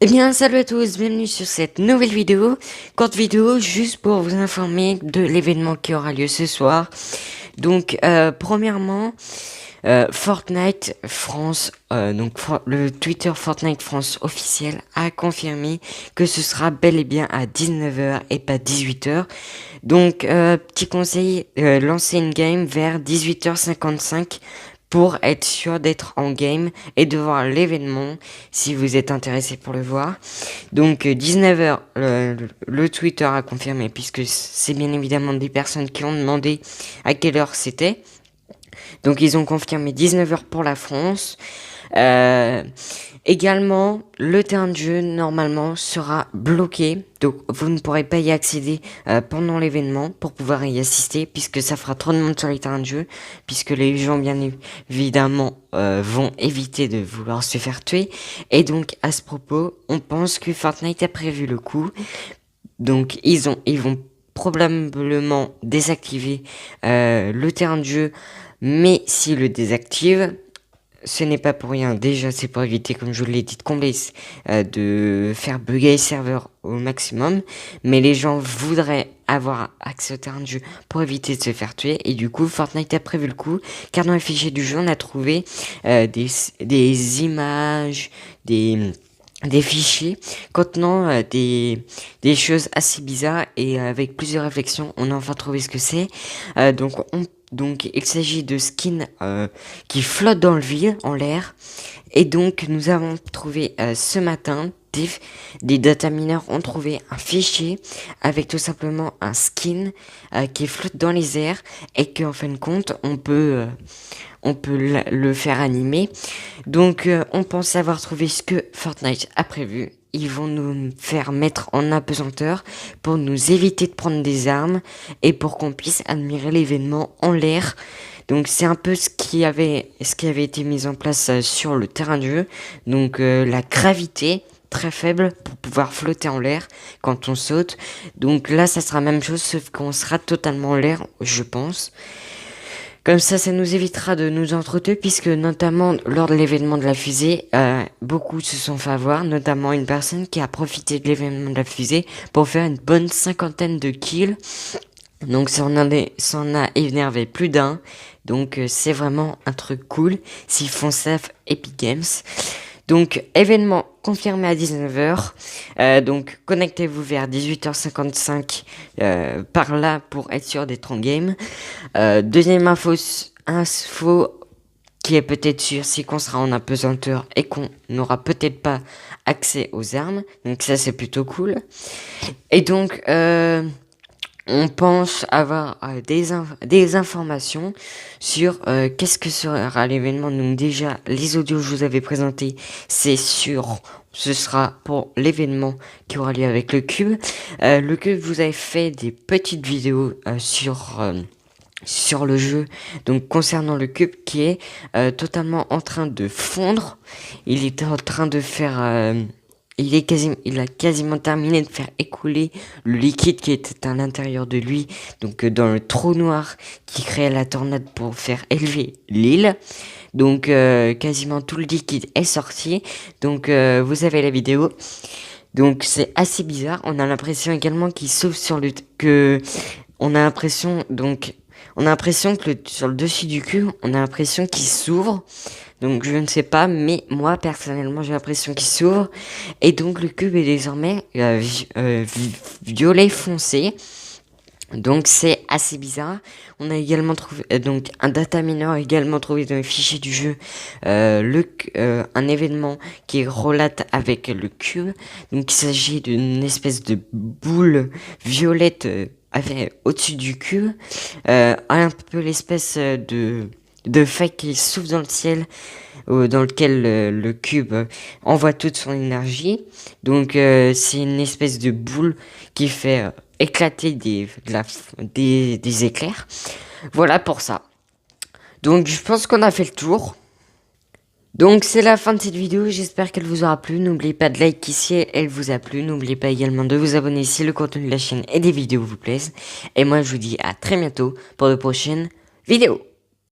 Eh bien, salut à tous, bienvenue sur cette nouvelle vidéo, courte vidéo juste pour vous informer de l'événement qui aura lieu ce soir. Donc, premièrement, Fortnite France, le Twitter Fortnite France officiel a confirmé que ce sera bel et bien à 19h et pas 18h. Donc, petit conseil, lancez une game vers 18h55 pour être sûr d'être en game et de voir l'événement si vous êtes intéressé pour le voir. Donc 19h, le Twitter a confirmé, puisque c'est bien évidemment des personnes qui ont demandé à quelle heure c'était. Donc ils ont confirmé 19h pour la France. Également, le terrain de jeu normalement sera bloqué, donc vous ne pourrez pas y accéder pendant l'événement pour pouvoir y assister, puisque ça fera trop de monde sur les terrains de jeu, puisque les gens bien évidemment vont éviter de vouloir se faire tuer. Et donc à ce propos, on pense que Fortnite a prévu le coup, donc ils vont probablement désactiver le terrain de jeu, mais s'ils le désactivent, ce n'est pas pour rien. Déjà, c'est pour éviter, comme je vous l'ai dit, de combler, de faire bugger les serveurs au maximum. Mais les gens voudraient avoir accès au terrain de jeu pour éviter de se faire tuer. Et du coup, Fortnite a prévu le coup. Car dans les fichiers du jeu, on a trouvé des images, des fichiers contenant des choses assez bizarres. Et avec plusieurs réflexions, on a enfin trouvé ce que c'est. Donc il s'agit de skins qui flottent dans le vide, en l'air. Et donc nous avons trouvé ce matin, des data miners ont trouvé un fichier avec tout simplement un skin qui flotte dans les airs et qu'en fin de compte on peut le faire animer. Donc on pense avoir trouvé ce que Fortnite a prévu. Ils vont nous faire mettre en apesanteur pour nous éviter de prendre des armes et pour qu'on puisse admirer l'événement en l'air. Donc c'est un peu ce qui avait été mis en place sur le terrain de jeu. Donc la gravité très faible pour pouvoir flotter en l'air quand on saute. Donc là ça sera la même chose sauf qu'on sera totalement en l'air, je pense. Comme ça nous évitera de nous entretuer, puisque notamment lors de l'événement de la fusée, beaucoup se sont fait avoir, notamment une personne qui a profité de l'événement de la fusée pour faire une bonne 50aine de kills. Donc ça en a énervé plus d'un. Donc c'est vraiment un truc cool s'ils font ça Epic Games. Donc, événement confirmé à 19h. Donc, connectez-vous vers 18h55 par là pour être sûr d'être en game. Deuxième info qui est peut-être sûre, c'est qu'on sera en apesanteur et qu'on n'aura peut-être pas accès aux armes. Donc, ça, c'est plutôt cool. Et donc, on pense avoir des informations sur qu'est-ce que sera l'événement. Donc déjà, les audios que je vous avais présentés, ce sera pour l'événement qui aura lieu avec le cube. Le cube vous avez fait des petites vidéos sur le jeu, donc concernant le cube qui est totalement en train de fondre. Il est en train de faire... il a quasiment terminé de faire écouler le liquide qui était à l'intérieur de lui, donc dans le trou noir qui créait la tornade pour faire élever l'île. Donc quasiment tout le liquide est sorti. Donc vous avez la vidéo. Donc c'est assez bizarre. On a l'impression également qu'il s'ouvre on a l'impression que sur le dessus du cube, on a l'impression qu'il s'ouvre. Donc je ne sais pas, mais moi personnellement j'ai l'impression qu'il s'ouvre. Et donc le cube est désormais violet foncé. Donc c'est assez bizarre. On a également trouvé donc un data miner a également trouvé dans les fichiers du jeu un événement qui relate avec le cube. Donc il s'agit d'une espèce de boule violette au-dessus du cube, un peu l'espèce de fake qui souffle dans le ciel, dans lequel le cube envoie toute son énergie. Donc c'est une espèce de boule qui fait éclater des éclairs. Voilà pour ça. Donc je pense qu'on a fait le tour. Donc c'est la fin de cette vidéo, j'espère qu'elle vous aura plu. N'oubliez pas de liker si elle vous a plu. N'oubliez pas également de vous abonner si le contenu de la chaîne et des vidéos vous plaisent. Et moi je vous dis à très bientôt pour de prochaines vidéos.